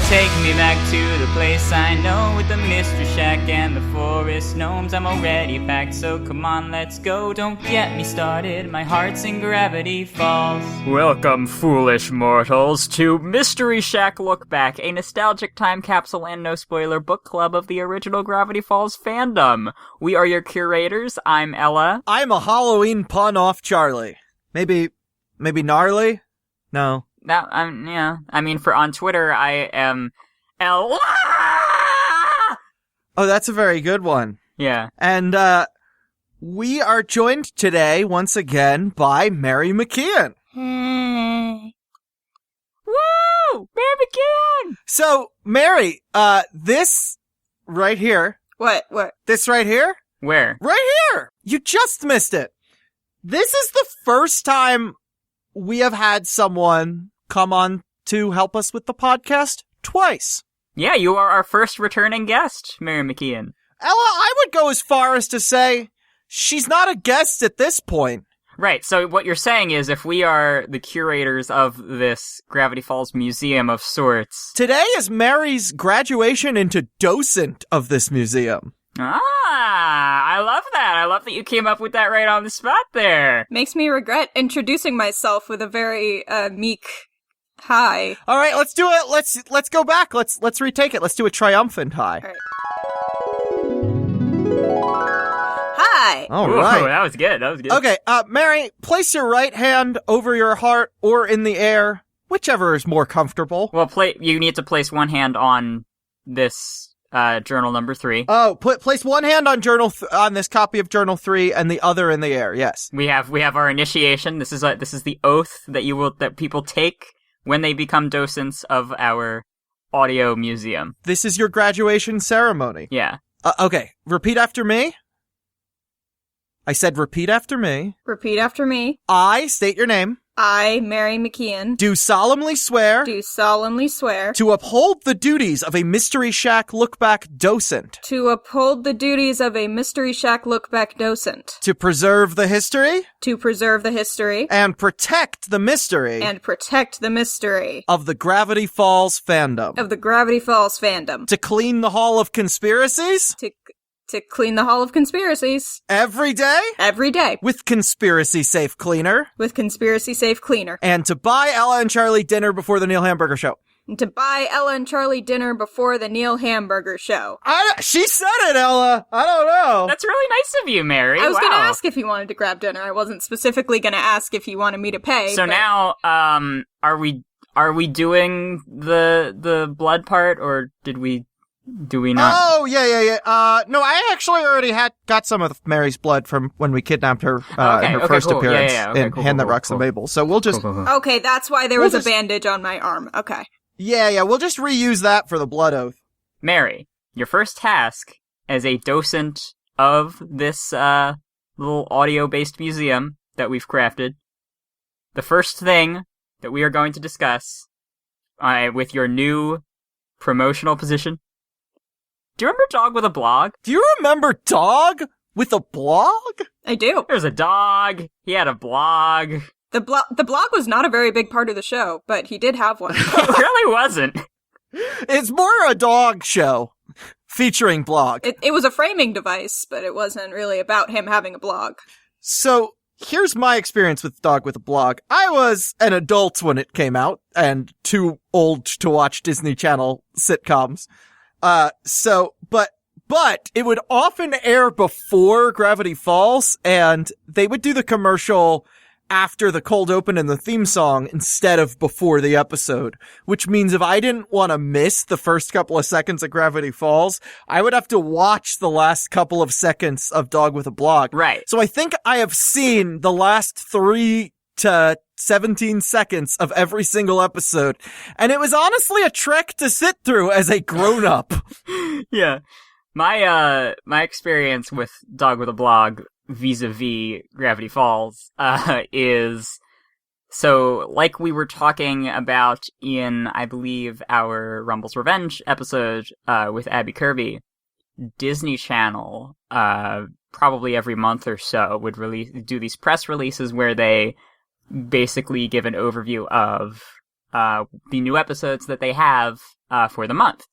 Take me back to the place I know, with the mystery shack and the forest gnomes. I'm already packed, so come on, let's go. Don't get me started, my heart's in Gravity Falls. Welcome, foolish mortals, to Mystery Shack Look Back, a nostalgic time capsule and no spoiler book club of the original Gravity Falls fandom. We are your curators. I'm Ella. I'm a Halloween pun off Charlie. Maybe gnarly? No. Yeah. I mean, for on Twitter, I am Ella! Oh, that's a very good one. Yeah. And, we are joined today, once again, by Mary McKeon. Hey. Woo! Mary McKeon! So, Mary, this right here. What? This right here? Where? Right here! You just missed it. This is the first time we have had someone come on to help us with the podcast twice. Yeah, you are our first returning guest, Mary McKeon. Ella, I would go as far as to say she's not a guest at this point. Right, so what you're saying is if we are the curators of this Gravity Falls museum of sorts... Today is Mary's graduation into docent of this museum. I love that. I love that you came up with that right on the spot there. Makes me regret introducing myself with a very meek hi. All right, let's do it. Let's go back. Let's retake it. Let's do a triumphant hi. All right. Hi. All Ooh, right. that was good. Okay, Mary, place your right hand over your heart or in the air, whichever is more comfortable. Well, you need to place one hand on this journal number 3. Oh, place one hand on on this copy of Journal 3 and the other in the air. Yes. We have our initiation. This is the oath that people take when they become docents of our audio museum. This is your graduation ceremony. Yeah. Okay, repeat after me. I said repeat after me. Repeat after me. I state your name. I, Mary McKeon, Do solemnly swear to uphold the duties of a Mystery Shack Look-Back docent. to uphold the duties of a Mystery Shack Look-Back docent. To preserve the history. To preserve the history. And protect the mystery. And protect the mystery. Of the Gravity Falls fandom. Of the Gravity Falls fandom. To clean the Hall of Conspiracies. To clean the Hall of Conspiracies. Every day. Every day. With Conspiracy Safe Cleaner. With Conspiracy Safe Cleaner. And to buy Ella and Charlie dinner before the Neil Hamburger Show. And to buy Ella and Charlie dinner before the Neil Hamburger Show. She said it, Ella. I don't know. That's really nice of you, Mary. I was Wow. going to ask if he wanted to grab dinner. I wasn't specifically going to ask if he wanted me to pay. So now, are we doing the blood part, or do we not? Oh, yeah. No, I actually already got some of Mary's blood from when we kidnapped her in her first cool. appearance Yeah, in Hand That Rocks the Mabel. So we'll just... Okay, that's why there was a bandage on my arm. Okay. Yeah, we'll just reuse that for the blood oath. Mary, your first task as a docent of this little audio-based museum that we've crafted, the first thing that we are going to discuss with your new promotional position. Do you remember Dog with a Blog? Do you remember Dog with a Blog? I do. There was a dog. He had a blog. The blog was not a very big part of the show, but he did have one. It really wasn't. It's more a dog show featuring blog. It was a framing device, but it wasn't really about him having a blog. So, here's my experience with Dog with a Blog. I was an adult when it came out, and too old to watch Disney Channel sitcoms. But it would often air before Gravity Falls, and they would do the commercial after the cold open and the theme song instead of before the episode, which means if I didn't want to miss the first couple of seconds of Gravity Falls, I would have to watch the last couple of seconds of Dog with a Blog. Right. So I think I have seen the last 3 to 17 seconds of every single episode, and it was honestly a trek to sit through as a grown-up. Yeah. My experience with Dog with a Blog vis-a-vis Gravity Falls, is, so, like we were talking about in, I believe, our Rumble's Revenge episode, with Abby Kirby, Disney Channel, probably every month or so would do these press releases where they basically give an overview of the new episodes that they have for the month.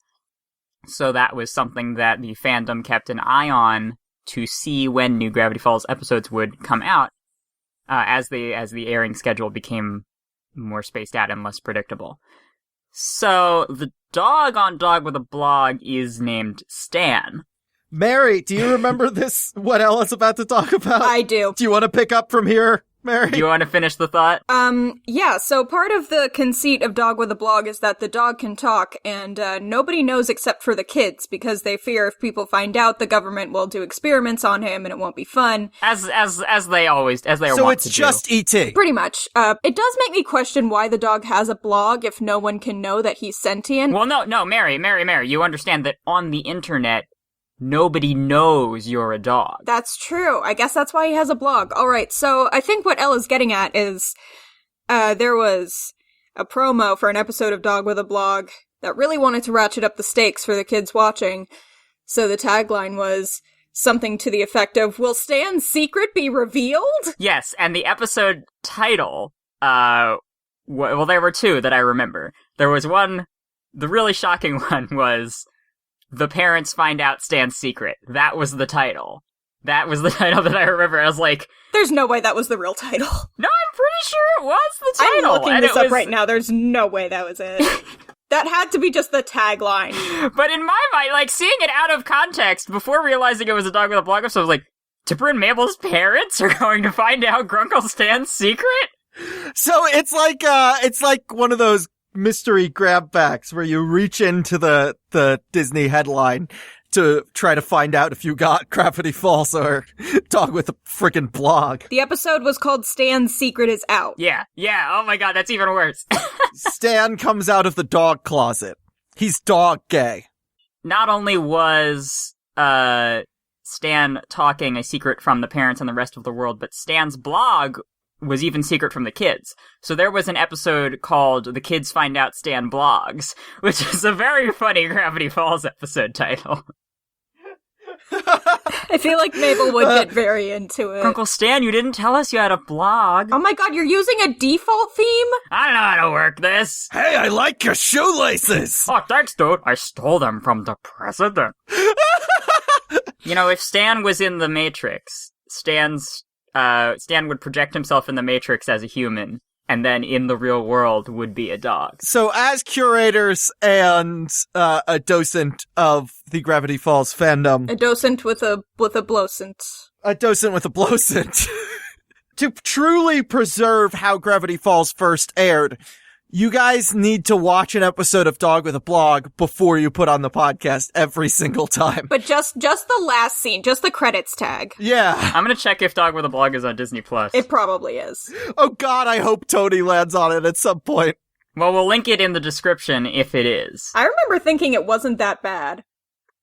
So that was something that the fandom kept an eye on to see when new Gravity Falls episodes would come out, as the airing schedule became more spaced out and less predictable. So the dog on Dog with a Blog is named Stan. Mary, do you remember this, what Ella's about to talk about? I do. Do you want to pick up from here, Mary? Do you want to finish the thought? Yeah, so part of the conceit of Dog with a Blog is that the dog can talk, and nobody knows except for the kids, because they fear if people find out, the government will do experiments on him, and it won't be fun. As they are so wont to do. So it's just E.T. Pretty much. It does make me question why the dog has a blog if no one can know that he's sentient. Well, no, Mary, you understand that on the internet, nobody knows you're a dog. That's true. I guess that's why he has a blog. Alright, so I think what Ella's getting at is, there was a promo for an episode of Dog with a Blog that really wanted to ratchet up the stakes for the kids watching. So the tagline was something to the effect of, "Will Stan's secret be revealed?" Yes, and the episode title, well, there were two that I remember. There was one, the really shocking one was, "The Parents Find Out Stan's Secret." That was the title. That was the title that I remember. I was like, There's no way that was the real title. no, I'm pretty sure it was the title. I'm looking and this up right now. There's no way that was it. That had to be just the tagline. But in my mind, like, seeing it out of context, before realizing it was a Dog with a Blog episode, I was like, Tipper and Mabel's parents are going to find out Grunkle Stan's secret? So it's like one of those mystery grab backs where you reach into the Disney headline to try to find out if you got Gravity Falls or Dog with a freaking Blog. The episode was called Stan's Secret is Out. Yeah, oh my god, that's even worse. Stan comes out of the dog closet. He's dog gay. Not only was Stan talking a secret from the parents and the rest of the world, but Stan's blog was even secret from the kids. So there was an episode called The Kids Find Out Stan Blogs, which is a very funny Gravity Falls episode title. I feel like Mabel would get very into it. Uncle Stan, you didn't tell us you had a blog. Oh my god, you're using a default theme? I don't know how to work this. Hey, I like your shoelaces! Oh, thanks, dude. I stole them from the president. You know, if Stan was in the Matrix, Stan would project himself in the Matrix as a human, and then in the real world would be a dog. So as curators and a docent of the Gravity Falls fandom... A docent with a blowcent. A docent with a blowcent. To truly preserve how Gravity Falls first aired, you guys need to watch an episode of Dog with a Blog before you put on the podcast every single time. But just the last scene, just the credits tag. Yeah. I'm gonna check if Dog with a Blog is on Disney+. It probably is. Oh god, I hope Tony lands on it at some point. Well, we'll link it in the description if it is. I remember thinking it wasn't that bad.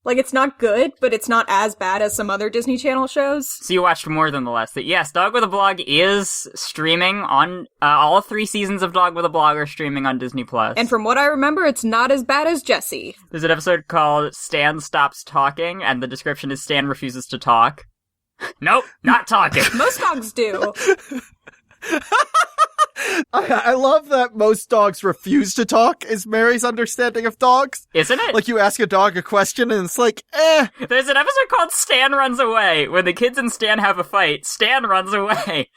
Like, it's not good, but it's not as bad as some other Disney Channel shows. So you watched more than the last thing. Yes, Dog with a Blog is streaming on, all 3 seasons of Dog with a Blog are streaming on Disney+. And from what I remember, it's not as bad as Jessie. There's an episode called Stan Stops Talking, and the description is Stan refuses to talk. Nope, not talking. Most dogs do. I love that most dogs refuse to talk, is Mary's understanding of dogs. Isn't it? Like, you ask a dog a question and it's like, There's an episode called Stan Runs Away, where the kids and Stan have a fight. Stan runs away.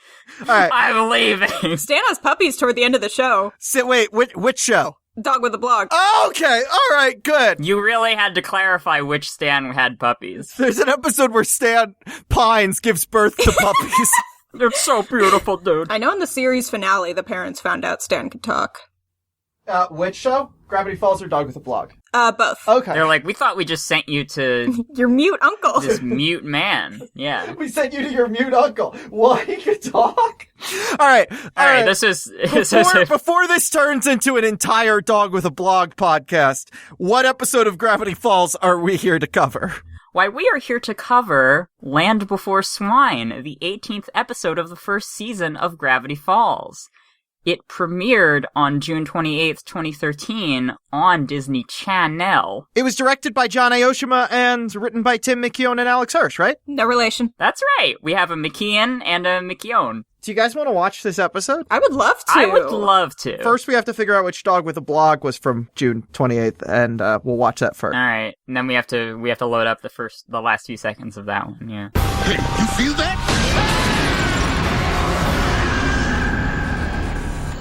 Alright. I'm leaving. Stan has puppies toward the end of the show. Wait, which show? Dog with a Blog. Okay, alright, good. You really had to clarify which Stan had puppies. There's an episode where Stan Pines gives birth to puppies. It's so beautiful, dude. I know in the series finale, the parents found out Stan could talk. Which show? Gravity Falls or Dog with a Blog? Both. Okay. They're like, we thought we just sent you to Your mute uncle. this mute man. Yeah. We sent you to your mute uncle. What? He could talk? Alright. Alright, this is Before this turns into an entire Dog with a Blog podcast, what episode of Gravity Falls are we here to cover? Why, we are here to cover Land Before Swine, the 18th episode of the first season of Gravity Falls. It premiered on June 28th, 2013 on Disney Channel. It was directed by John Aoshima and written by Tim McKeown and Alex Hirsch, right? No relation. That's right. We have a McKeon and a McKeown. Do you guys want to watch this episode? I would love to. I would love to. First, we have to figure out which Dog with a Blog was from June 28th, and we'll watch that first. All right, and then we have to load up the last few seconds of that one. Yeah. Hey, you feel that?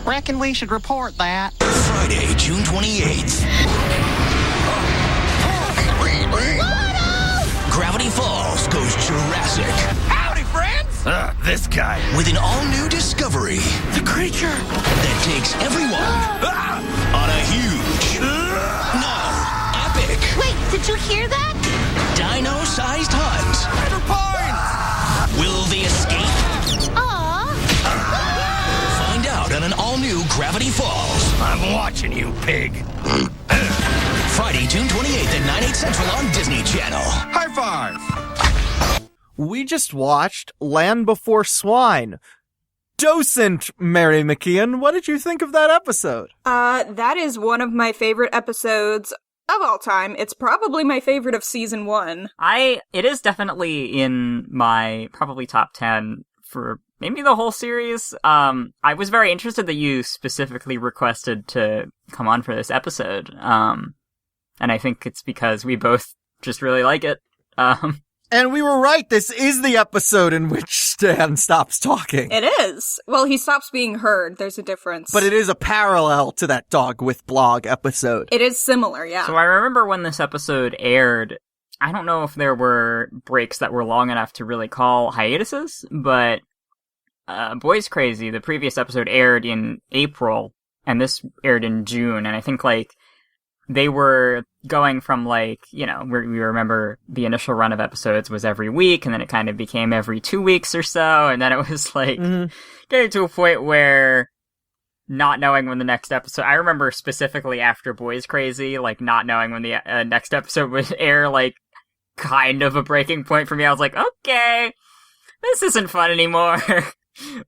Reckon we should report that. Friday, June 28th. Gravity Falls goes Jurassic. Howdy, friends! This guy. With an all-new discovery. The creature. That takes everyone on a huge, no, epic, Wait, did you hear that? dino-sized hunt. Better pines! Will they escape? Aw. Find out on an all-new Gravity Falls. I'm watching you, pig. Friday, June 28th at 9, 8 Central on Disney Channel. High five! We just watched Land Before Swine. Docent Mary McKeon, what did you think of that episode? That is one of my favorite episodes of all time. It's probably my favorite of season 1. It is definitely in my probably top 10 for maybe the whole series. I was very interested that you specifically requested to come on for this episode. And I think it's because we both just really like it. And we were right, this is the episode in which Stan stops talking. It is. Well, he stops being heard. There's a difference. But it is a parallel to that Dog with Blog episode. It is similar, yeah. So I remember when this episode aired, I don't know if there were breaks that were long enough to really call hiatuses, but Boys Crazy, the previous episode aired in April, and this aired in June, and I think, they were going from, we remember the initial run of episodes was every week, and then it kind of became every 2 weeks or so, and then it was, getting to a point where not knowing when the next episode... I remember specifically after Boys Crazy, not knowing when the next episode would air, kind of a breaking point for me. I was like, okay, this isn't fun anymore.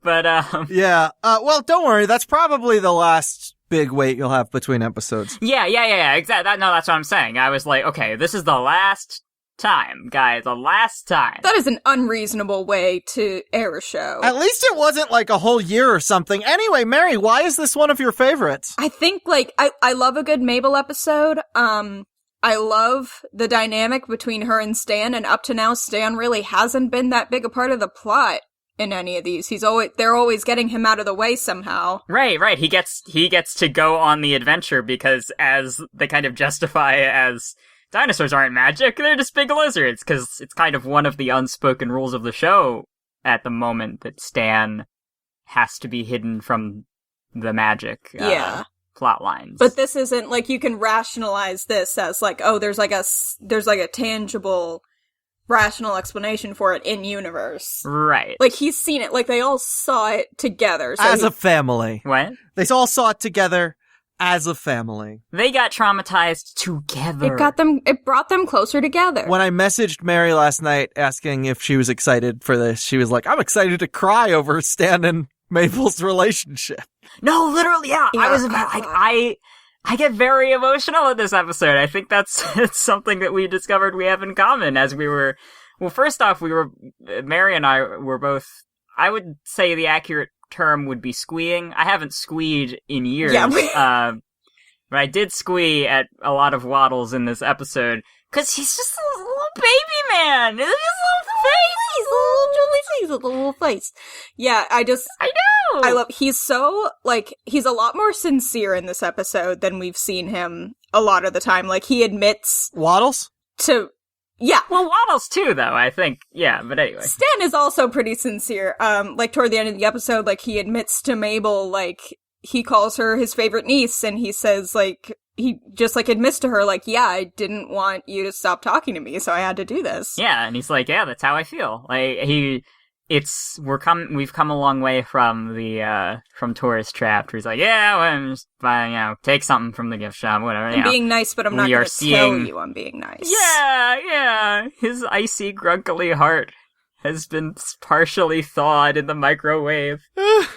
But, Yeah, well, don't worry, that's probably the last big wait you'll have between episodes. Yeah, exactly. That's what I'm saying. I was like, okay, this is the last time, guys, the last time. That is an unreasonable way to air a show. At least it wasn't a whole year or something. Anyway, Mary, why is this one of your favorites? I think, I love a good Mabel episode. I love the dynamic between her and Stan, and up to now, Stan really hasn't been that big a part of the plot in any of these. They're always getting him out of the way somehow. Right. He gets to go on the adventure because, as they kind of justify as dinosaurs aren't magic, they're just big lizards, because it's kind of one of the unspoken rules of the show at the moment that Stan has to be hidden from the magic plot lines. But this isn't, you can rationalize this as, there's a tangible rational explanation for it in universe. Right. He's seen it. They all saw it together. So As a family. What? They all saw it together as a family. They got traumatized together. It brought them closer together. When I messaged Mary last night asking if she was excited for this, she was like, I'm excited to cry over Stan and Mabel's relationship. No, literally, yeah. I was about, I get very emotional in this episode. I think it's something that we discovered we have in common as we were... Well, first off, Mary and I were both... I would say the accurate term would be squeeing. I haven't squeed in years. Yeah. But I did squee at a lot of Waddles in this episode, because he's just a little baby man. His little face. He's a little face. Yeah, I know! He's so, he's a lot more sincere in this episode than we've seen him a lot of the time. He admits... Waddles? Yeah. Well, Waddles too, though, I think. Yeah, but anyway. Stan is also pretty sincere. Toward the end of the episode, he admits to Mabel, he calls her his favorite niece, and he says, he just, admits to her, yeah, I didn't want you to stop talking to me, so I had to do this. Yeah, and he's like, yeah, that's how I feel. We've come a long way from the, from Tourist Trapped, where he's like, yeah, well, just, take something from the gift shop, whatever. I'm being nice, but I'm not going to tell you I'm being nice. Yeah, his icy, grunkly heart. has been partially thawed in the microwave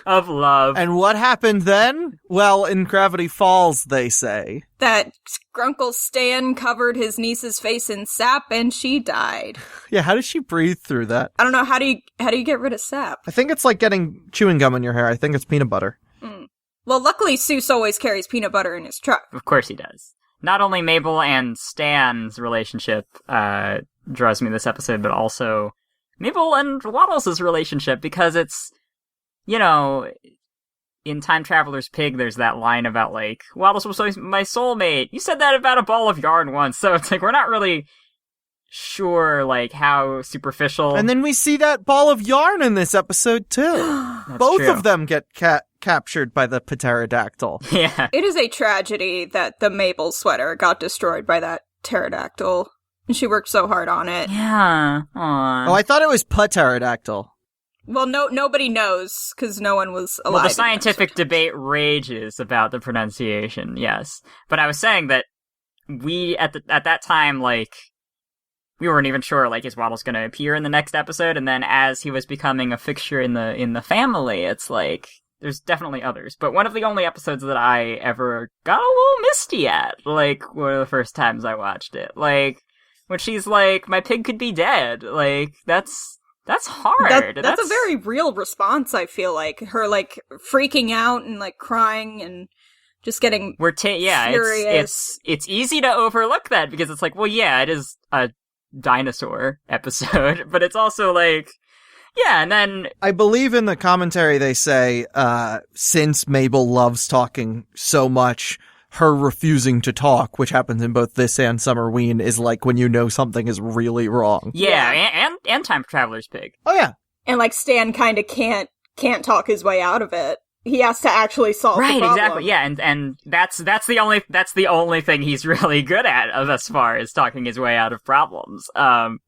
of love. And what happened then? Well, in Gravity Falls, they say that Grunkle Stan covered his niece's face in sap and she died. Yeah, how does she breathe through that? I don't know, how do you get rid of sap? I think it's like getting chewing gum in your hair. I think it's peanut butter. Well, luckily Seuss always carries peanut butter in his truck. Of course he does. Not only Mabel and Stan's relationship draws me to this episode, but also Mabel and Waddles' relationship, because it's, you know, in Time Traveler's Pig, there's that line about, like, Waddles was always my soulmate. You said that about a ball of yarn once, so it's like, we're not really sure, like, how superficial. And then we see that ball of yarn in this episode, too. Both true. of them get captured by the pterodactyl. Yeah. It is a tragedy that the Mabel sweater got destroyed by that pterodactyl. And she worked so hard on it. Yeah. Aww. Oh, I thought it was pterodactyl. Well, nobody knows, because no one was alive. Well, the scientific debate rages about the pronunciation, yes. But I was saying that we, at that time, like, we weren't even sure, like, is Waddles gonna appear in the next episode? And then as he was becoming a fixture in the family, it's like, there's definitely others. But one of the only episodes that I ever got a little misty at, like, one of the first times I watched it. Like, when she's like, my pig could be dead. Like, that's hard. That's a very real response, I feel like. Her, like, freaking out and, like, crying and just getting furious. It's easy to overlook that, because it's like, well, yeah, it is a dinosaur episode, but it's also like, yeah, and then I believe in the commentary they say, since Mabel loves talking so much, her refusing to talk, which happens in both this and Summerween, is like when you know something is really wrong. Yeah. And Time Traveler's Pig. Oh yeah. And, like, Stan kind of can't talk his way out of it. He has to actually solve the problem. Right, exactly. Yeah, and that's the only thing he's really good at thus far, is talking his way out of problems.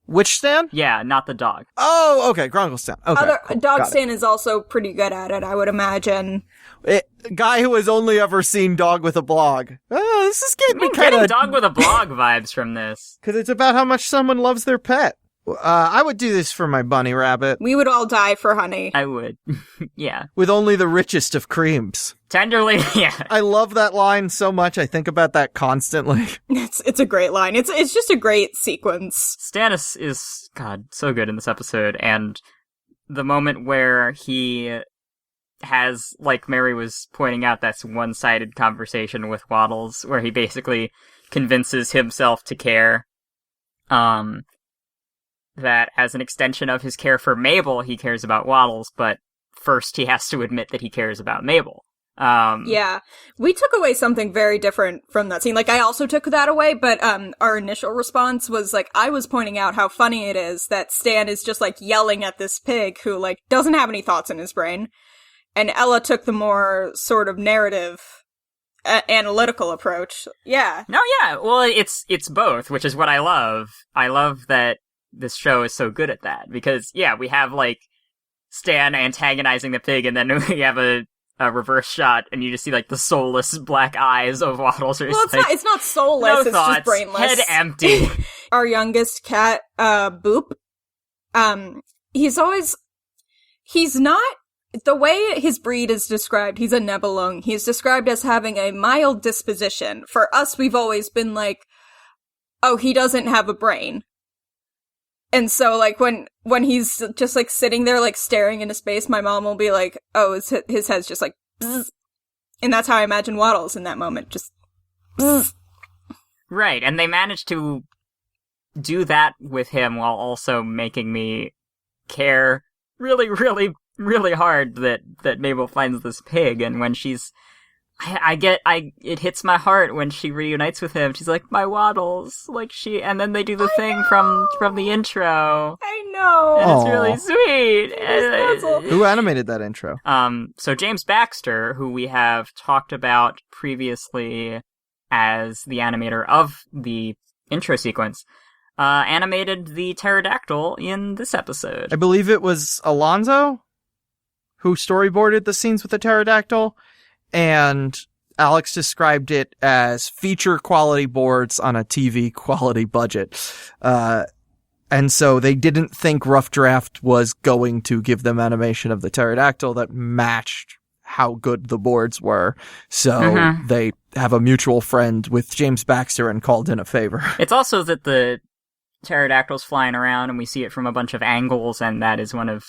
Which Stan? Yeah, not the dog. Oh, okay, Grunkle Stan. Okay, cool. Dog Stan is also pretty good at it, I would imagine. Guy who has only ever seen Dog with a Blog. Oh, this is getting me I'm kind getting of Dog with a Blog vibes from this. because it's about how much someone loves their pet. I would do this for my bunny rabbit. We would all die for honey. I would. Yeah. With only the richest of creams. Tenderly, yeah. I love that line so much. I think about that constantly. It's a great line. It's just a great sequence. Stannis is, God, so good in this episode, and the moment where he has, like Mary was pointing out, that's one-sided conversation with Waddles, where he basically convinces himself to care, that as an extension of his care for Mabel, he cares about Waddles, but first he has to admit that he cares about Mabel. Yeah. We took away something very different from that scene. Like, I also took that away, but our initial response was, like, I was pointing out how funny it is that Stan is just, like, yelling at this pig who, like, doesn't have any thoughts in his brain. And Ella took the more sort of narrative, analytical approach. Yeah. No, yeah. Well, it's both, which is what I love. I love that this show is so good at that, because, yeah, we have, like, Stan antagonizing the pig, and then we have a reverse shot, and you just see, like, the soulless black eyes of Waddles. Well, it's not soulless, no it's thoughts, just brainless. head empty. Our youngest cat, Boop, he's not, the way his breed is described, he's a Nebelung, he's described as having a mild disposition. For us, we've always been like, oh, he doesn't have a brain. And so, like, when he's just, like, sitting there, like, staring into space, my mom will be like, oh, his head's just like, bzz. And that's how I imagine Waddles in that moment, just, bzz. Right, and they managed to do that with him while also making me care really, really, really hard that Mabel finds this pig, and when she's, it hits my heart when she reunites with him. She's like, my Waddles, like and then they do the thing from the intro. I know. And it's really sweet. Who animated that intro? So James Baxter, who we have talked about previously as the animator of the intro sequence, animated the pterodactyl in this episode. I believe it was Alonzo who storyboarded the scenes with the pterodactyl, and Alex described it as feature quality boards on a TV quality budget. And so they didn't think Rough Draft was going to give them animation of the pterodactyl that matched how good the boards were. So they have a mutual friend with James Baxter and called in a favor. It's also that the pterodactyl's flying around and we see it from a bunch of angles, and that is one of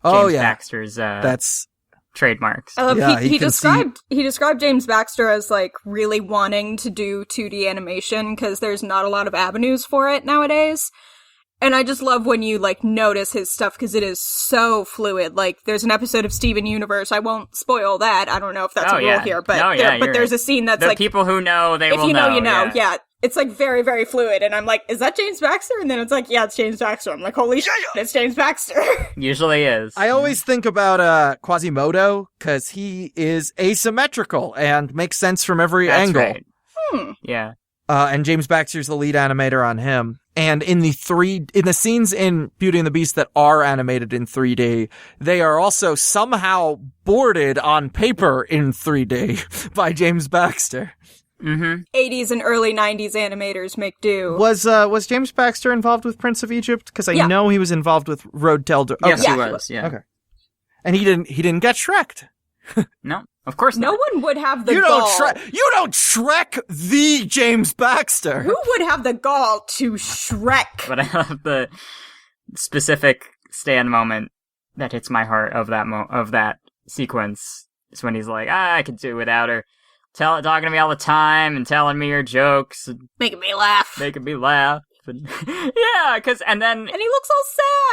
James Baxter's that's trademarks. He described James Baxter as like really wanting to do 2D animation because there's not a lot of avenues for it nowadays. And I just love when you, like, notice his stuff, because it is so fluid. Like, there's an episode of Steven Universe, I won't spoil that, I don't know if that's a rule here, but there's a scene that's like... people who know, they will know. If you know, you know, yeah. It's, like, very, very fluid, and I'm like, is that James Baxter? And then it's like, yeah, it's James Baxter. I'm like, holy shit, it's James Baxter. Usually is. I always think about Quasimodo, because he is asymmetrical and makes sense from every angle. Right. Yeah. And James Baxter's the lead animator on him. And in the scenes in Beauty and the Beast that are animated in 3D, they are also somehow boarded on paper in 3D by James Baxter. 80s and early 90s animators make do. Was James Baxter involved with Prince of Egypt? Because I know he was involved with Road Telder. Okay. Yes, he was. Yeah. Okay. And he didn't get Shrek'd. No, of course not. No one would have the gall. You don't Shrek the James Baxter. Who would have the gall to Shrek? But I love the specific Stan moment that hits my heart of that sequence. Is when he's like, I could do without her. Talking to me all the time and telling me her jokes. And making me laugh. And, yeah, and he looks all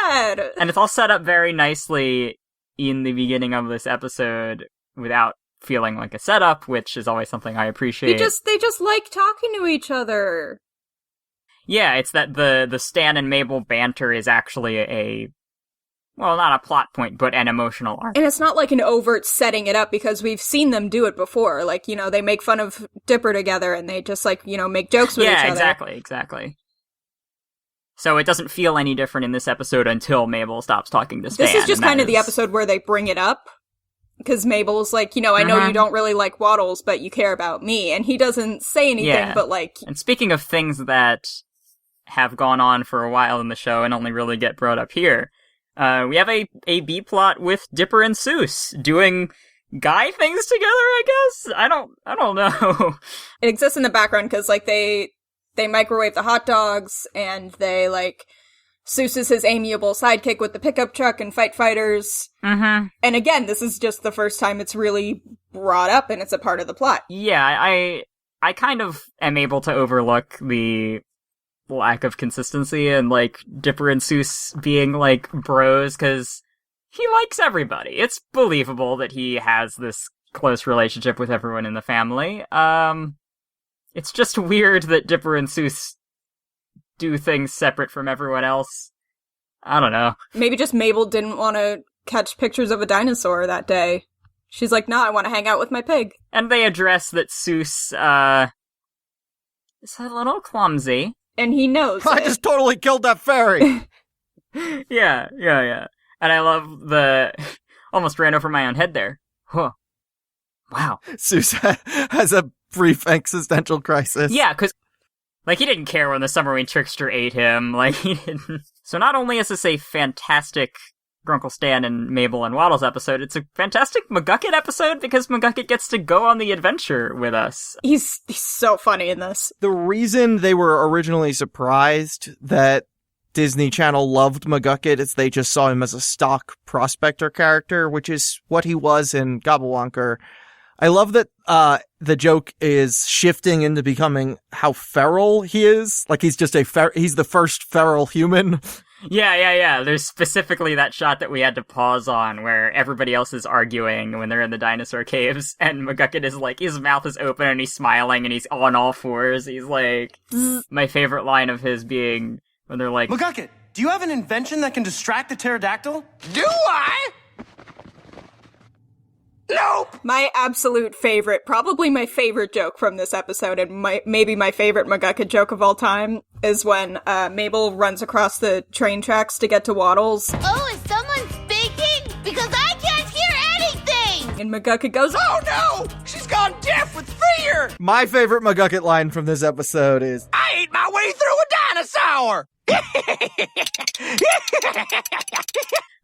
sad. And it's all set up very nicely in the beginning of this episode without feeling like a setup, which is always something I appreciate. They just like talking to each other. Yeah, it's that the Stan and Mabel banter is actually not a plot point, but an emotional arc. And it's not like an overt setting it up, because we've seen them do it before. Like, they make fun of Dipper together and they just make jokes with each other. Yeah, exactly. So it doesn't feel any different in this episode until Mabel stops talking to Stan. This is just kind of the episode where they bring it up. Because Mabel's like, I know you don't really like Waddles, but you care about me. And he doesn't say anything, but like... And speaking of things that have gone on for a while in the show and only really get brought up here, we have a B-plot with Dipper and Seuss doing guy things together, I guess? I don't know. It exists in the background because, like, they microwave the hot dogs, and they, like, Seuss is his amiable sidekick with the pickup truck and fight fighters. And again, this is just the first time it's really brought up, and it's a part of the plot. Yeah, I kind of am able to overlook the lack of consistency and, like, Dipper and Seuss being, like, bros, because he likes everybody. It's believable that he has this close relationship with everyone in the family. It's just weird that Dipper and Seuss do things separate from everyone else. I don't know. Maybe just Mabel didn't want to catch pictures of a dinosaur that day. She's like, no, I want to hang out with my pig. And they address that Seuss, is a little clumsy. And he knows I just totally killed that fairy! Yeah. And I love almost ran over my own head there. Huh. Wow. Seuss has a brief existential crisis. Yeah, because, like, he didn't care when the submarine trickster ate him. Like, he didn't. So not only is this a fantastic Grunkle Stan and Mabel and Waddles episode, it's a fantastic McGucket episode because McGucket gets to go on the adventure with us. He's so funny in this. The reason they were originally surprised that Disney Channel loved McGucket is they just saw him as a stock prospector character, which is what he was in Gobblewonker. I love that the joke is shifting into becoming how feral he is. Like, he's just he's the first feral human. Yeah. There's specifically that shot that we had to pause on where everybody else is arguing when they're in the dinosaur caves, and McGucket is like, his mouth is open and he's smiling and he's on all fours. He's like, my favorite line of his being when they're like, McGucket, do you have an invention that can distract the pterodactyl? Do I? Nope! My absolute favorite, probably my favorite joke from this episode, and maybe my favorite McGucket joke of all time, is when Mabel runs across the train tracks to get to Waddles. Oh, is someone speaking? Because I can't hear anything! And McGucket goes, oh no! She's gone deaf with fear! My favorite McGucket line from this episode is, I ate my way through a dinosaur!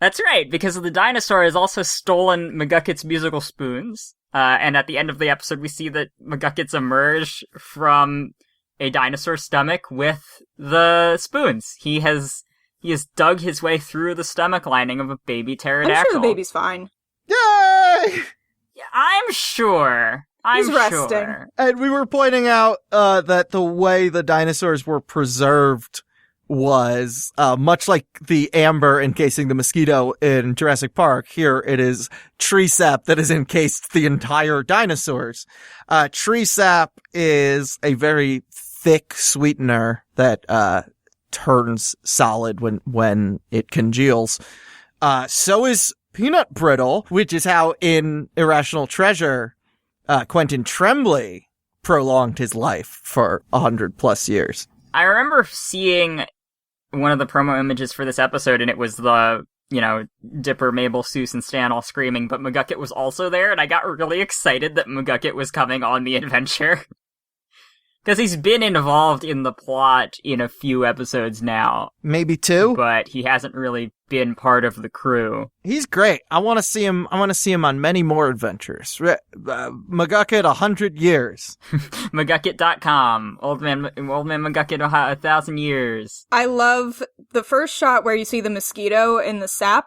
That's right, because the dinosaur has also stolen McGucket's musical spoons. And at the end of the episode, we see that McGucket's emerge from a dinosaur stomach with the spoons. He has dug his way through the stomach lining of a baby pterodactyl. I'm sure the baby's fine. Yay! Yeah, I'm sure. He's resting. Sure. And we were pointing out that the way the dinosaurs were preserved was much like the amber encasing the mosquito in Jurassic Park. Here it is tree sap that has encased the entire dinosaurs. Tree sap is a very thick sweetener that turns solid when it congeals. So is peanut brittle, which is how in Irrational Treasure Quentin Tremblay prolonged his life for 100+ years. I remember seeing one of the promo images for this episode, and it was the, Dipper, Mabel, Seuss, and Stan all screaming, but McGucket was also there, and I got really excited that McGucket was coming on the adventure. Because he's been involved in the plot in a few episodes now. Maybe 2. But he hasn't really been part of the crew. He's great. I want to see him on many more adventures. McGucket 100 years. McGucket.com. Old man McGucket 1,000 years. I love the first shot where you see the mosquito in the sap.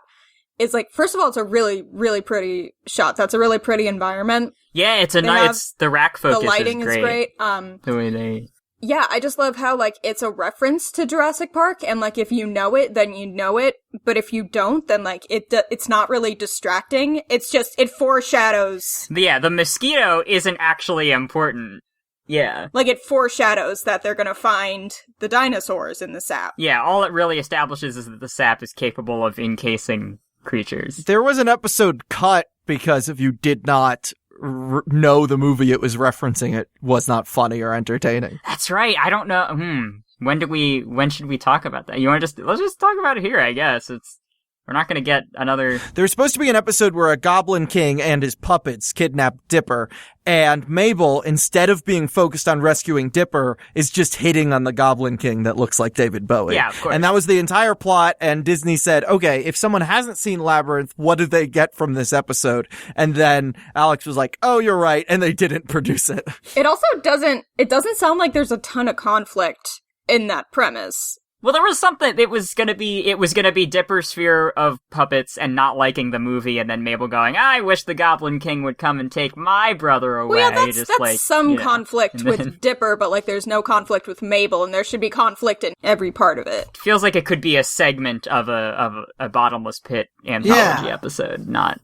It's like, first of all, it's a really, really pretty shot. That's a really pretty environment. Yeah, it's the rack focus. The lighting is great. The way they... Yeah, I just love how, it's a reference to Jurassic Park, and, if you know it, then you know it, but if you don't, then, it's not really distracting. It's just, it foreshadows. Yeah, the mosquito isn't actually important. Yeah. It foreshadows that they're gonna find the dinosaurs in the sap. Yeah, all it really establishes is that the sap is capable of encasing creatures. There was an episode cut because if you did not know the movie it was referencing, it was not funny or entertaining. That's right. I don't know. When should we talk about that? Let's just talk about it here, I guess. We're not going to get another... There's supposed to be an episode where a Goblin King and his puppets kidnap Dipper, and Mabel, instead of being focused on rescuing Dipper, is just hitting on the Goblin King that looks like David Bowie. Yeah, of course. And that was the entire plot, and Disney said, okay, if someone hasn't seen Labyrinth, what did they get from this episode? And then Alex was like, oh, you're right, and they didn't produce it. It also doesn't sound like there's a ton of conflict in that premise. Well, there was something. It was gonna be Dipper's fear of puppets and not liking the movie, and then Mabel going, "I wish the Goblin King would come and take my brother away." Well, yeah, that's some conflict with Dipper, but there's no conflict with Mabel, and there should be conflict in every part of it. Feels like it could be a segment of a Bottomless Pit anthology episode, not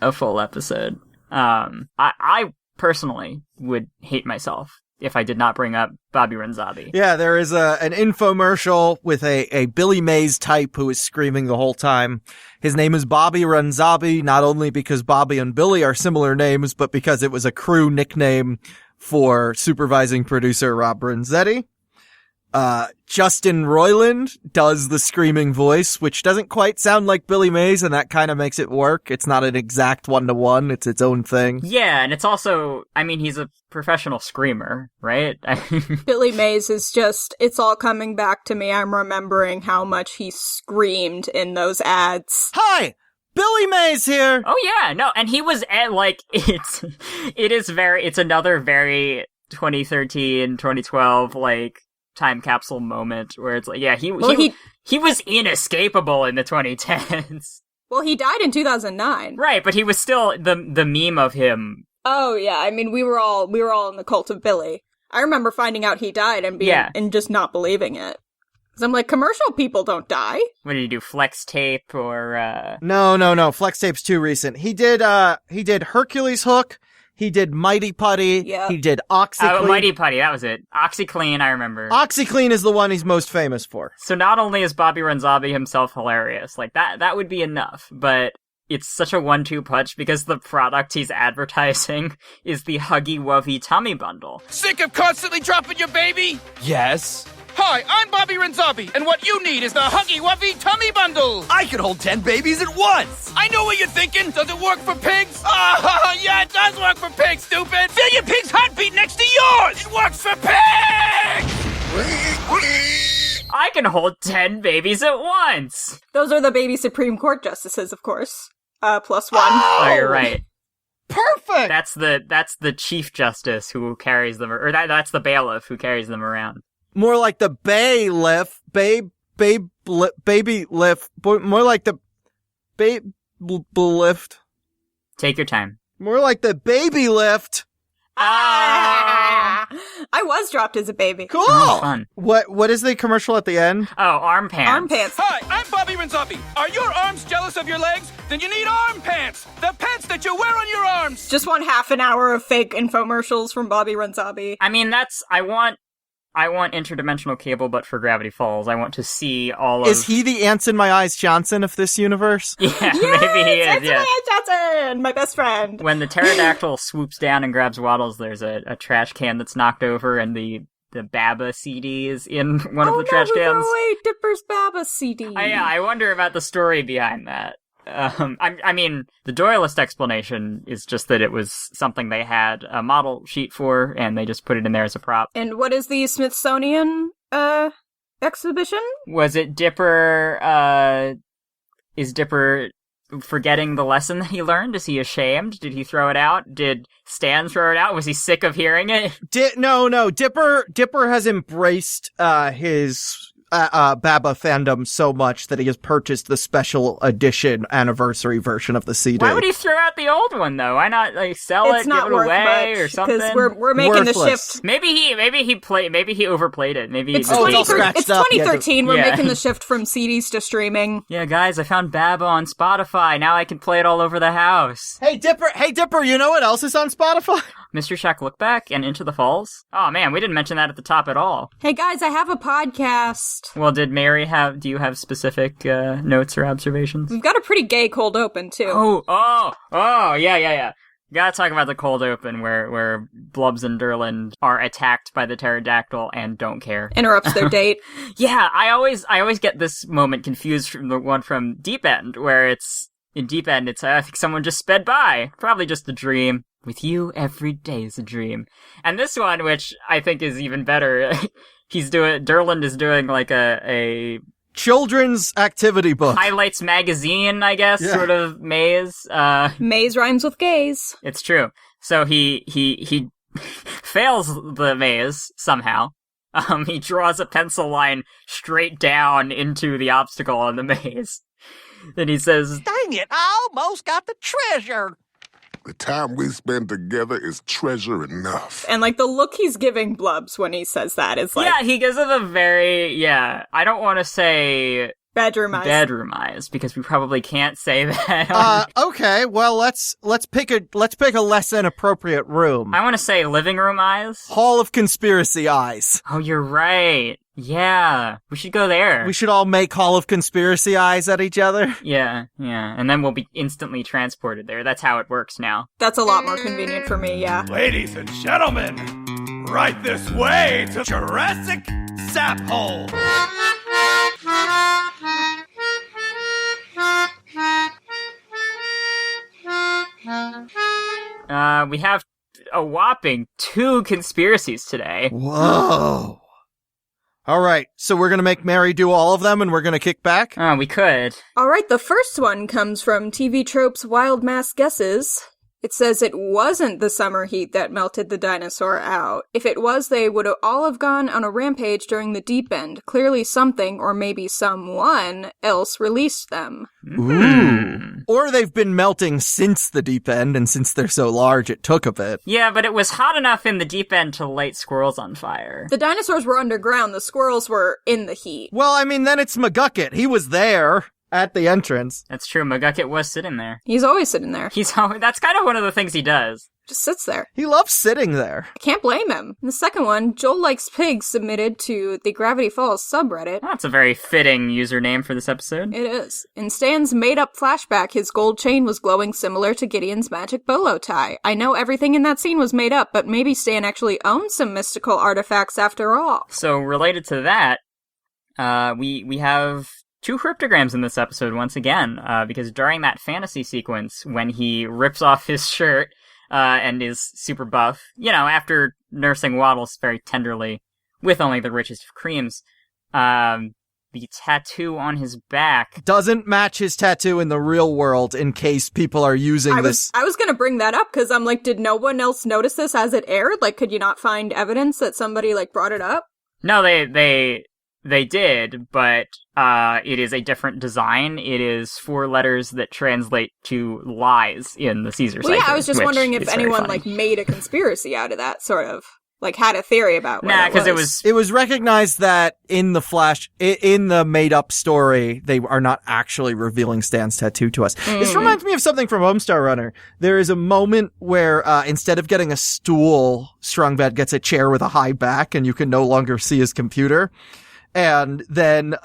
a full episode. I personally would hate myself if I did not bring up Bobby Renzabi. Yeah, there is an infomercial with a Billy Mays type who is screaming the whole time. His name is Bobby Renzabi, not only because Bobby and Billy are similar names, but because it was a crew nickname for supervising producer Rob Renzetti. Justin Roiland does the screaming voice, which doesn't quite sound like Billy Mays, and that kind of makes it work. It's not an exact 1-to-1, it's its own thing. Yeah, and it's also, he's a professional screamer, right? Billy Mays is just, it's all coming back to me. I'm remembering how much he screamed in those ads. Hi! Billy Mays here! Oh yeah, no, and he was it's another very 2013, 2012, time capsule moment where it's he was inescapable in the 2010s. Well, he died in 2009. Right, but he was still the meme of him. Oh yeah, we were all in the cult of Billy. I remember finding out he died and and just not believing it. Cuz I'm like, commercial people don't die. What did he do? Flex tape or No. Flex tape's too recent. He did Hercules Hook. He did Mighty Putty. Yep. He did OxyClean. Oh, Mighty Putty, that was it. OxyClean, I remember. OxyClean is the one he's most famous for. So not only is Bobby Renzabi himself hilarious, that would be enough, but it's such a 1-2 punch because the product he's advertising is the Huggy Wuvy Tummy Bundle. Sick of constantly dropping your baby? Yes. Hi, I'm Bobby Renzabi, and what you need is the Huggy Wuvy Tummy Bundle. I can hold 10 babies at once. I know what you're thinking. Does it work for pigs? Oh, yeah, it does work for pigs, stupid. Feel your pig's heartbeat next to yours. It works for pigs. I can hold 10 babies at once. Those are the baby Supreme Court justices, of course. +1. Oh, you're right. Perfect! That's the Chief Justice who carries them, or that's the bailiff who carries them around. More like the bailiff, baby lift, more like the lift. Take your time. More like the baby lift. I was dropped as a baby. Cool! Oh, fun. What is the commercial at the end? Oh, arm pants. Arm pants. Hi, I'm Bobby Renzotti. Are your arms jealous of your legs? Then you need arm pants. The pants that you wear on your arms. Just want half an hour of fake infomercials from Bobby Renzotti. I mean, I want interdimensional cable, but for Gravity Falls. I want to see all of... Is he the Ants in My Eyes Johnson of this universe? Yeah, maybe he is, yeah. Johnson, my best friend. When the pterodactyl swoops down and grabs Waddles, there's a trash can that's knocked over, and the Baba CD is in one of the trash cans. Oh, no, Dipper's Baba CD. I wonder about the story behind that. I mean, the Doyleist explanation is just that it was something they had a model sheet for, and they just put it in there as a prop. And what is the Smithsonian, exhibition? Was it Dipper, is Dipper forgetting the lesson that he learned? Is he ashamed? Did he throw it out? Did Stan throw it out? Was he sick of hearing it? No. Dipper has embraced, his Baba fandom so much that he has purchased the special edition anniversary version of the CD. Why would he throw out the old one though? Why not sell it, It's not give it worth away, much, or something? because we're making the Worthless. shift. Maybe he overplayed it. Maybe It's, he Oh, it's all scratched it's up. 2013. We're Yeah. making the shift from CDs to streaming. Yeah, guys, I found Baba on Spotify. Now I can play it all over the house. Hey Dipper, you know what else is on Spotify? Mr. Shack Look Back and Into the Falls? Oh man, we didn't mention that at the top at all. Hey guys, I have a podcast. Well, did Mary do you have specific notes or observations? We've got a pretty gay cold open too. Yeah. Gotta talk about the cold open where Blubs and Durland are attacked by the pterodactyl and don't care. Interrupts their date. Yeah, I always get this moment confused from the one from Deep End, where in Deep End, I think someone just sped by. Probably just a dream. With you, every day is a dream. And this one, which I think is even better, Durland is doing like a Children's activity book. highlights magazine, I guess, Yeah. sort of maze. Maze rhymes with gays. It's true. So he fails the maze somehow. He draws a pencil line straight down into the obstacle on the maze. And he says, Dang it, I almost got the treasure. The time we spend together is treasure enough. And like the look he's giving Blubs when he says that is like yeah, he gives it a very, I don't want to say bedroom eyes. bedroom eyes, because we probably can't say that. Okay, well let's pick a less than appropriate room. I want to say living room eyes. Hall of Conspiracy Eyes. Oh, you're right. Yeah, we should go there. We should all make Hall of Conspiracy Eyes at each other. Yeah, and then we'll be instantly transported there. That's how it works now. That's a lot more convenient for me, yeah. Ladies and gentlemen, right this way to Jurassic Sap Hole. We have a whopping 2 conspiracies today. Whoa. All right, so we're going to make Mary do all of them and we're going to kick back? Oh, we could. Alright, the first one comes from TV Trope's Wild Mass Guesses. It says it wasn't the summer heat that melted the dinosaur out. If it was, they would all have gone on a rampage during the deep end. Clearly something, or maybe someone, else released them. Ooh. Or they've been melting since the deep end, and since they're so large, it took a bit. Yeah, but it was hot enough in the deep end to light squirrels on fire. The dinosaurs were underground, the squirrels were in the heat. Well, I mean, then it's McGucket. He was there at the entrance. That's true, McGucket was sitting there. He's always sitting there. That's kind of one of the things he does. Just sits there. He loves sitting there. I can't blame him. The second one, Joel Likes Pigs, submitted to the Gravity Falls subreddit. That's a very fitting username for this episode. It is. In Stan's made-up flashback, his gold chain was glowing similar to Gideon's magic bolo tie. I know everything in that scene was made up, but maybe Stan actually owns some mystical artifacts after all. So related to that, we have 2 cryptograms in this episode once again, because during that fantasy sequence, when he rips off his shirt and is super buff, after nursing Waddles very tenderly with only the richest of creams, the tattoo on his back doesn't match his tattoo in the real world, in case people are using this. I was gonna bring that up, because I'm like, did no one else notice this as it aired? Like, could you not find evidence that somebody, like, brought it up? No, they did, but it is a different design. It is 4 letters that translate to lies in the Caesar cipher. Well, yeah, I was just which wondering if is very anyone, funny. like, made a conspiracy out of that, sort of. Like, had a theory about what Nah, because It was recognized that in the Flash, in the made-up story, they are not actually revealing Stan's tattoo to us. This reminds me of something from Homestar Runner. There is a moment where, instead of getting a stool, Strungbad gets a chair with a high back, and you can no longer see his computer. And then,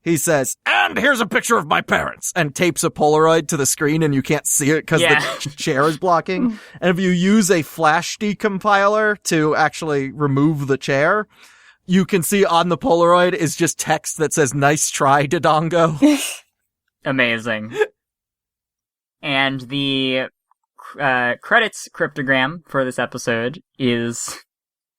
he says, and here's a picture of my parents, and tapes a Polaroid to the screen, and you can't see it because the chair is blocking. And if you use a Flash decompiler to actually remove the chair, you can see on the Polaroid is just text that says, nice try, Dodongo. Amazing. And the credits cryptogram for this episode is...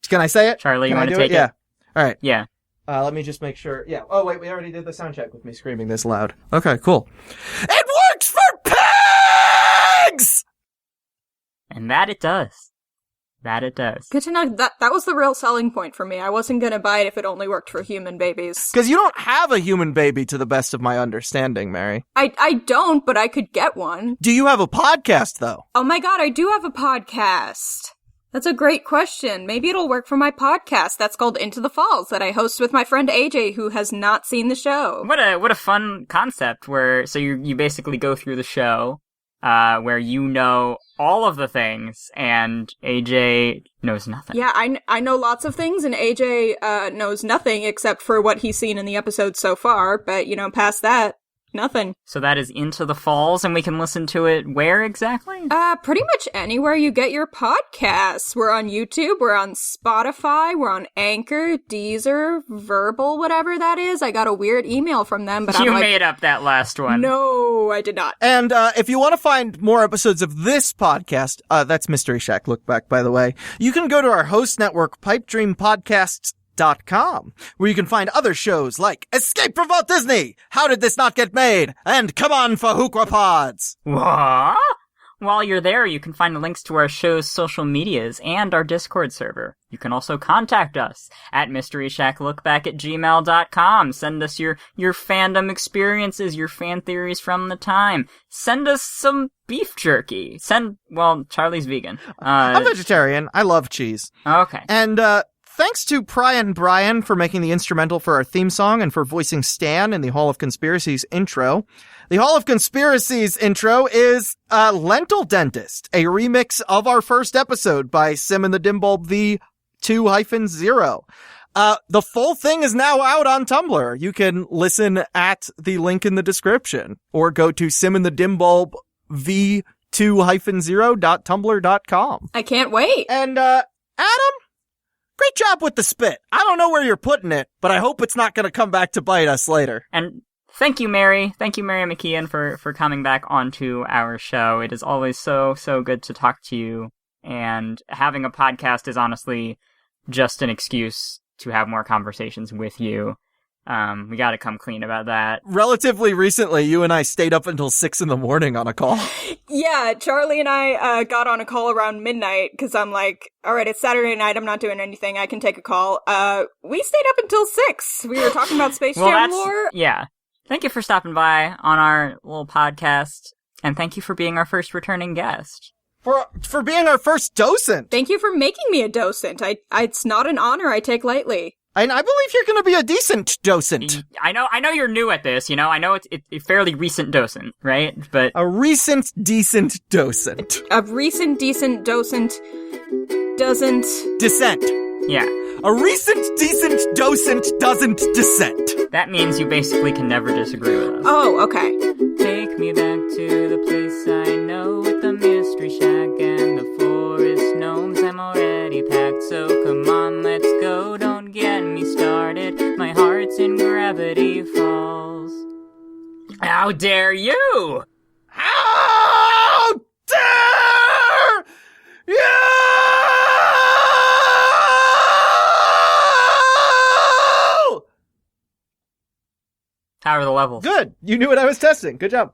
Can I say it? Charlie, you want to do take it? Yeah. All right. Yeah. Let me just make sure. Yeah. Oh, wait, we already did the sound check with me screaming this loud. Okay, cool. It works for pigs! And that it does. That it does. Good to know. That was the real selling point for me. I wasn't gonna buy it if it only worked for human babies. Because you don't have a human baby, to the best of my understanding, Mary. I don't, but I could get one. Do you have a podcast, though? Oh my god, I do have a podcast. That's a great question. Maybe it'll work for my podcast. That's called Into the Falls, that I host with my friend AJ, who has not seen the show. What a fun concept where, so you basically go through the show, where you know all of the things, and AJ knows nothing. Yeah, I know lots of things, and AJ knows nothing except for what he's seen in the episode so far, but, past that, nothing. So that is Into the Falls, and we can listen to it where exactly? Pretty much anywhere you get your podcasts. We're on YouTube, we're on Spotify, we're on Anchor, Deezer, Verbal, whatever that is. I got a weird email from them, but You made up that last one. No, I did not. And if you want to find more episodes of this podcast, that's Mystery Shack Look Back, by the way, you can go to our host network, pipedreampodcasts.com, where you can find other shows like Escape from Walt Disney, How Did This Not Get Made, and Come On for Hookwapods. What? While you're there, you can find the links to our show's social medias and our Discord server. You can also contact us at mysteryshacklookback@gmail.com. Send us your fandom experiences, your fan theories from the time. Send us some beef jerky. Charlie's vegan. I'm vegetarian. I love cheese. Okay. And, thanks to Brian for making the instrumental for our theme song and for voicing Stan in the Hall of Conspiracies intro. The Hall of Conspiracies intro is Lentil Dentist, a remix of our first episode by Sim and the Dimbulb V2-0. The full thing is now out on Tumblr. You can listen at the link in the description, or go to simandthedimbulb v2-0.tumblr.com. I can't wait. And, Adam? Great job with the spit. I don't know where you're putting it, but I hope it's not going to come back to bite us later. And thank you, Mary. Thank you, Mary McKeon, for coming back onto our show. It is always so good to talk to you. And having a podcast is honestly just an excuse to have more conversations with you. We gotta come clean about that. Relatively recently, you and I stayed up until 6 a.m. on a call. Yeah, Charlie and I got on a call around midnight, because I'm like, alright, it's Saturday night, I'm not doing anything, I can take a call. We stayed up until 6. We were talking about Space Jam lore. Yeah. Thank you for stopping by on our little podcast, and thank you for being our first returning guest. For being our first docent. Thank you for making me a docent. It's not an honor I take lightly. And I believe you're going to be a decent docent. I know you're new at this, I know it's a fairly recent docent, right? But a recent, decent docent. A recent, decent docent doesn't... dissent. Yeah. A recent, decent docent doesn't dissent. That means you basically can never disagree with us. Oh, okay. Take me back to the place I know, with the mystery shack and the forest gnomes. I'm already packed, so come on, let's go. Don't get me started, my heart's in Gravity Falls. How dare you! How dare you! How are the levels? Good. You knew what I was testing. Good job.